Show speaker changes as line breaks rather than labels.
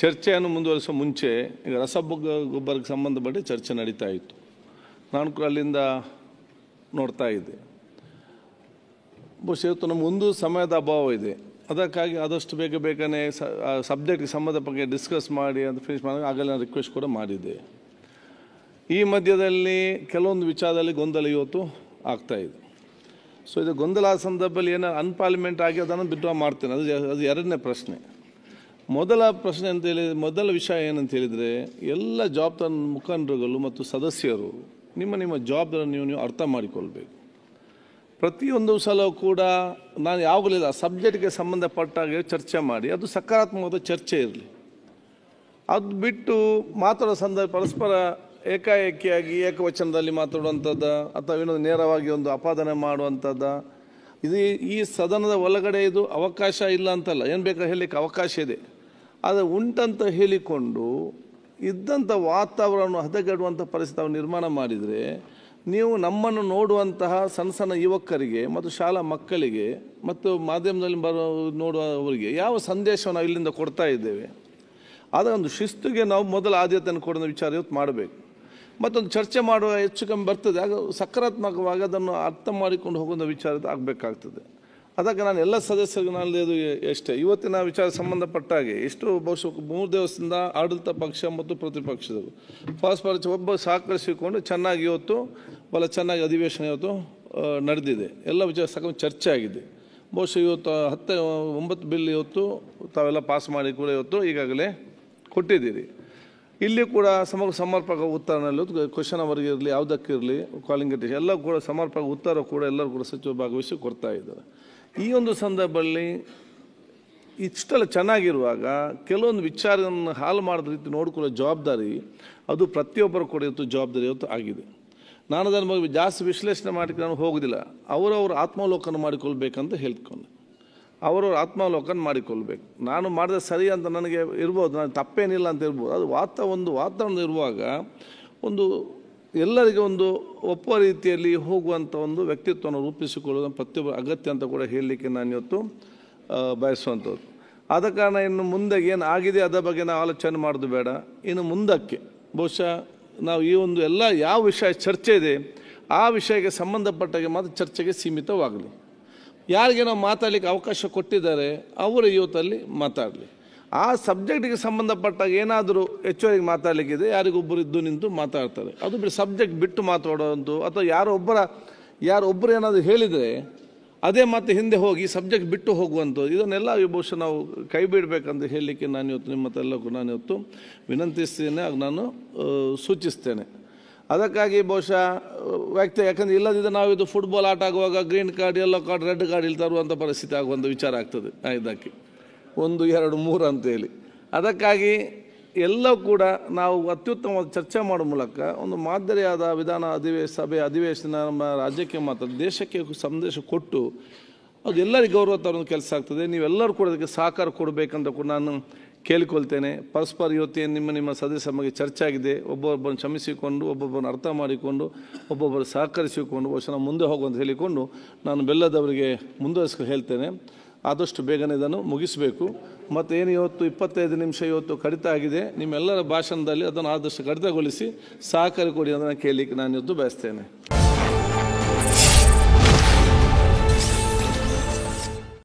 ಚರ್ಚೆಯನ್ನು ಮುಂದುವರಿಸುವ ಮುಂಚೆ ಈಗ ರಸಗೊಬ್ಬರಕ್ಕೆ ಸಂಬಂಧಪಟ್ಟ ಚರ್ಚೆ ನಡೀತಾ ಇತ್ತು. ನಾನು ಕೂಡ ಅಲ್ಲಿಂದ ನೋಡ್ತಾ ಇದ್ದೆ. ಬಹುಶಃ ಇವತ್ತು ನಮ್ಮ ಒಂದು ಸಮಯದ ಅಭಾವ ಇದೆ. ಅದಕ್ಕಾಗಿ ಆದಷ್ಟು ಬೇಗನೆ ಸಬ್ಜೆಕ್ಟ್ಗೆ ಸಂಬಂಧಪಟ್ಟ ಡಿಸ್ಕಸ್ ಮಾಡಿ ಅಂತ ಫಿನಿಶ್ ಮಾಡಿ ಆಗಲೇ ನಾನು ರಿಕ್ವೆಸ್ಟ್ ಕೂಡ ಮಾಡಿದ್ದೆ. ಈ ಮಧ್ಯದಲ್ಲಿ ಕೆಲವೊಂದು ವಿಚಾರದಲ್ಲಿ ಗೊಂದಲ ಇವತ್ತು ಆಗ್ತಾಯಿದೆ. ಸೊ ಇದು ಗೊಂದಲ ಸಂದರ್ಭದಲ್ಲಿ ಏನೋ ಅನ್ಪಾರ್ಲಿಮೆಂಟ್ ಆಗಿ ಅದನ್ನು ವಿಡ್ರಾ ಮಾಡ್ತೇನೆ. ಅದು ಎರಡನೇ ಪ್ರಶ್ನೆ. ಮೊದಲ ಪ್ರಶ್ನೆ ಮೊದಲ ವಿಷಯ ಏನಂತ ಹೇಳಿದರೆ, ಎಲ್ಲ ಜವಾಬ್ದಾರ ಮುಖಂಡರುಗಳು ಮತ್ತು ಸದಸ್ಯರು ನಿಮ್ಮ ಜವಾಬ್ದಾರಿಯನ್ನು ನೀವು ಅರ್ಥ ಮಾಡಿಕೊಳ್ಬೇಕು. ಪ್ರತಿಯೊಂದು ಸಲ ಕೂಡ ನಾನು ಯಾವಾಗಲಿಲ್ಲ ಸಬ್ಜೆಕ್ಟ್ಗೆ ಸಂಬಂಧಪಟ್ಟಾಗೆ ಚರ್ಚೆ ಮಾಡಿ, ಅದು ಸಕಾರಾತ್ಮಕವಾದ ಚರ್ಚೆ ಇರಲಿ. ಅದು ಬಿಟ್ಟು ಮಾತಾಡೋ ಸಂದರ್ಭ ಪರಸ್ಪರ ಏಕಾಏಕಿಯಾಗಿ ಏಕವಚನದಲ್ಲಿ ಮಾತಾಡುವಂಥದ್ದು ಅಥವಾ ಇನ್ನೊಂದು ನೇರವಾಗಿ ಒಂದು ಅಪಾದನೆ ಮಾಡುವಂಥದ್ದು, ಇದು ಈ ಸದನದ ಒಳಗಡೆ ಇದು ಅವಕಾಶ ಇಲ್ಲ ಅಂತಲ್ಲ, ಏನು ಬೇಕಾದ್ರೆ ಹೇಳಲಿಕ್ಕೆ ಅವಕಾಶ ಇದೆ. ಆದರೆ ಉಂಟಂತ ಹೇಳಿಕೊಂಡು ಇದ್ದಂಥ ವಾತಾವರಣ ಹದಗೆಡುವಂಥ ಪರಿಸ್ಥಿತಿ ನಿರ್ಮಾಣ ಮಾಡಿದರೆ, ನೀವು ನಮ್ಮನ್ನು ನೋಡುವಂತಹ ಸಣ್ಣ ಯುವಕರಿಗೆ ಮತ್ತು ಶಾಲಾ ಮಕ್ಕಳಿಗೆ ಮತ್ತು ಮಾಧ್ಯಮದಲ್ಲಿ ನೋಡುವವರಿಗೆ ಯಾವ ಸಂದೇಶವನ್ನು ನಾವು ಇಲ್ಲಿಂದ ಕೊಡ್ತಾ ಇದ್ದೇವೆ, ಅದರ ಒಂದು ಶಿಸ್ತುಗೆ ನಾವು ಮೊದಲ ಆದ್ಯತೆಯನ್ನು ಕೊಡೋ ವಿಚಾರ ಇವತ್ತು ಮಾಡಬೇಕು. ಮತ್ತೊಂದು ಚರ್ಚೆ ಮಾಡುವ ಹೆಚ್ಚು ಕಮ್ಮಿ ಬರ್ತದೆ, ಆಗ ಸಕಾರಾತ್ಮಕವಾಗಿ ಅದನ್ನು ಅರ್ಥ ಮಾಡಿಕೊಂಡು ಹೋಗುವ ವಿಚಾರ ಆಗಬೇಕಾಗ್ತದೆ. ಅದಕ್ಕೆ ನಾನು ಎಲ್ಲ ಸದಸ್ಯರಿಗೂ ನಾನು ಎಷ್ಟೇ ಇವತ್ತಿನ ವಿಚಾರ ಸಂಬಂಧಪಟ್ಟಾಗೆ ಎಷ್ಟು ಬಹುಶಃ 3 ದಿವಸದಿಂದ ಆಡಳಿತ ಪಕ್ಷ ಮತ್ತು ಪ್ರತಿಪಕ್ಷದವರು ಪರಸ್ಪರ ಒಬ್ಬ ಸಹಕರಿಸಿಕೊಂಡು ಚೆನ್ನಾಗಿ ಇವತ್ತು ಚೆನ್ನಾಗಿ ಅಧಿವೇಶನ ಇವತ್ತು ನಡೆದಿದೆ. ಎಲ್ಲ ವಿಚಾರ ಚರ್ಚೆ ಆಗಿದೆ. ಬಹುಶಃ ಇವತ್ತು 9 ಬಿಲ್ ಇವತ್ತು ತಾವೆಲ್ಲ ಪಾಸ್ ಮಾಡಿ ಕೂಡ ಇವತ್ತು ಈಗಾಗಲೇ ಕೊಟ್ಟಿದ್ದೀರಿ. ಇಲ್ಲಿ ಕೂಡ ಸಮರ್ಪಕ ಉತ್ತರನಲ್ಲಿ ಕ್ವಶನ್ ಅವರಿಗೆ ಇರಲಿ, ಯಾವುದಕ್ಕಿರಲಿ ಕಾಲಿಂಗ್ ಅಟೆನ್ಷನ್ ಎಲ್ಲ ಕೂಡ ಸಮರ್ಪಕ ಉತ್ತರ ಕೂಡ ಎಲ್ಲರೂ ಕೂಡ ಸಚಿವರು ಭಾಗವಹಿಸಿ ಕೊಡ್ತಾ ಇದ್ದಾರೆ. ಈ ಒಂದು ಸಂದರ್ಭದಲ್ಲಿ ಇಷ್ಟೆಲ್ಲ ಚೆನ್ನಾಗಿರುವಾಗ ಕೆಲವೊಂದು ವಿಚಾರವನ್ನು ಹಾಳು ಮಾಡಿದ ರೀತಿ ನೋಡಿಕೊಳ್ಳೋ ಜವಾಬ್ದಾರಿ ಅದು ಪ್ರತಿಯೊಬ್ಬರು ಕೂಡ ಇವತ್ತು ಜವಾಬ್ದಾರಿ ಇವತ್ತು ಆಗಿದೆ. ನಾನು ಅದರ ಬಗ್ಗೆ ಜಾಸ್ತಿ ವಿಶ್ಲೇಷಣೆ ಮಾಡಲಿಕ್ಕೆ ನಾನು ಹೋಗೋದಿಲ್ಲ. ಅವರವರು ಆತ್ಮಾವಲೋಕನ ಮಾಡಿಕೊಳ್ಬೇಕಂತ ಹೇಳ್ಕೊಂಡು ಅವರವ್ರ ಆತ್ಮಾವಲೋಕನ ಮಾಡಿಕೊಳ್ಬೇಕು. ನಾನು ಮಾಡಿದ್ರೆ ಸರಿ ಅಂತ ನನಗೆ ಇರ್ಬೋದು, ನಾನು ತಪ್ಪೇನಿಲ್ಲ ಅಂತ ಇರ್ಬೋದು. ಅದು ವಾತಾವರಣ ಇರುವಾಗ ಒಂದು ಎಲ್ಲರಿಗೆ ಒಂದು ಒಪ್ಪುವ ರೀತಿಯಲ್ಲಿ ಹೋಗುವಂಥ ಒಂದು ವ್ಯಕ್ತಿತ್ವವನ್ನು ರೂಪಿಸಿಕೊಳ್ಳೋದು ಪ್ರತಿಯೊಬ್ಬ ಅಗತ್ಯ ಅಂತ ಕೂಡ ಹೇಳಲಿಕ್ಕೆ ನಾನು ಇವತ್ತು ಬಯಸುವಂಥದ್ದು. ಆದ ಕಾರಣ ಇನ್ನು ಮುಂದೆ ಏನು ಆಗಿದೆ ಅದರ ಬಗ್ಗೆ ನಾವು ಆಲೋಚನೆ ಮಾಡೋದು ಬೇಡ. ಇನ್ನು ಮುಂದಕ್ಕೆ ಬಹುಶಃ ನಾವು ಈ ಒಂದು ಎಲ್ಲ ಯಾವ ವಿಷಯ ಚರ್ಚೆ ಇದೆ ಆ ವಿಷಯಕ್ಕೆ ಸಂಬಂಧಪಟ್ಟಾಗೆ ಮಾತ್ರ ಚರ್ಚೆಗೆ ಸೀಮಿತವಾಗಲಿ. ಯಾರಿಗೆ ನಾವು ಮಾತಾಡಲಿಕ್ಕೆ ಅವಕಾಶ ಕೊಟ್ಟಿದ್ದಾರೆ ಅವರು ಇವತ್ತಲ್ಲಿ ಮಾತಾಡಲಿ. ಆ ಸಬ್ಜೆಕ್ಟಿಗೆ ಸಂಬಂಧಪಟ್ಟಾಗ ಏನಾದರೂ ಹೆಚ್ಚುವರಿಗೆ ಮಾತಾಡಲಿಕ್ಕಿದೆ, ಯಾರಿಗೊಬ್ಬರು ಇದ್ದು ನಿಂತು ಮಾತಾಡ್ತಾರೆ. ಅದು ಬಿಟ್ಟು ಸಬ್ಜೆಕ್ಟ್ ಬಿಟ್ಟು ಮಾತಾಡೋದು ಅಥವಾ ಯಾರೊಬ್ಬರು ಏನಾದರೂ ಹೇಳಿದರೆ ಅದೇ ಮತ್ತೆ ಹಿಂದೆ ಹೋಗಿ ಸಬ್ಜೆಕ್ಟ್ ಬಿಟ್ಟು ಹೋಗುವಂಥದ್ದು, ಇದನ್ನೆಲ್ಲ ಬಹುಶಃ ನಾವು ಕೈ ಬಿಡಬೇಕಂತ ಹೇಳಲಿಕ್ಕೆ ನಾನು ಇವತ್ತು ನಿಮ್ಮ ಎಲ್ಲಕ್ಕೂ ನಾನು ಇವತ್ತು ವಿನಂತಿಸ್ತೇನೆ, ನಾನು ಸೂಚಿಸ್ತೇನೆ. ಅದಕ್ಕಾಗಿ ಬಹುಶಃ ಯಾಕಂದರೆ ಇಲ್ಲದಿದ್ದರೆ ನಾವು ಇದು ಫುಟ್ಬಾಲ್ ಆಟ ಆಗುವಾಗ green card, yellow card, red card ಇಲ್ಲಿ ತರುವಂಥ ಪರಿಸ್ಥಿತಿ ಆಗುವಂಥ ವಿಚಾರ ಆಗ್ತದೆ. ಇದಕ್ಕೆ 1, 2, 3 ಅಂತೇಳಿ. ಅದಕ್ಕಾಗಿ ಎಲ್ಲವೂ ಕೂಡ ನಾವು ಅತ್ಯುತ್ತಮವಾದ ಚರ್ಚೆ ಮಾಡೋ ಮೂಲಕ ಒಂದು ಮಾದರಿಯಾದ ಸಭೆ ಅಧಿವೇಶನ ನಮ್ಮ ರಾಜ್ಯಕ್ಕೆ ಮಾತ್ರ ದೇಶಕ್ಕೆ ಸಂದೇಶ ಕೊಟ್ಟು ಅದು ಎಲ್ಲರಿಗೂ ಗೌರವ ತರೋ ಕೆಲಸ ಆಗ್ತದೆ. ನೀವೆಲ್ಲರೂ ಕೂಡ ಅದಕ್ಕೆ ಸಹಕಾರ ಕೊಡಬೇಕಂತ ಕೂಡ ನಾನು ಕೇಳಿಕೊಳ್ತೇನೆ. ಪರಸ್ಪರ ಇವತ್ತೇನು ನಿಮ್ಮ ಸದಸ್ಯರ ಬಗ್ಗೆ ಚರ್ಚೆ ಆಗಿದೆ, ಒಬ್ಬೊಬ್ಬರನ್ನು ಕ್ಷಮಿಸಿಕೊಂಡು ಒಬ್ಬೊಬ್ಬರನ್ನು ಅರ್ಥ ಮಾಡಿಕೊಂಡು ಒಬ್ಬೊಬ್ಬರು ಸಹಕರಿಸಿಕೊಂಡು ಬಹುಶಃ ನಾವು ಮುಂದೆ ಹೋಗುವಂತ ಹೇಳಿಕೊಂಡು ನಾನು ಬೆಲ್ಲದವರಿಗೆ ಮುಂದುವರಿಸ್ಕೊಂಡು ಹೇಳ್ತೇನೆ, ಆದಷ್ಟು ಬೇಗನೆ ಇದನ್ನು ಮುಗಿಸಬೇಕು. ಮತ್ತು ಏನು ಇವತ್ತು 25 ನಿಮಿಷ ಇವತ್ತು ಕಡಿತ ಆಗಿದೆ, ನಿಮ್ಮೆಲ್ಲರ ಭಾಷಣದಲ್ಲಿ ಅದನ್ನು ಆದಷ್ಟು ಕಡಿತಗೊಳಿಸಿ ಸಹಕಾರ ಕೊಡಿ ಅಂತ ಕೇಳಲಿಕ್ಕೆ ನಾನು ಇವತ್ತು ಬಯಸ್ತೇನೆ.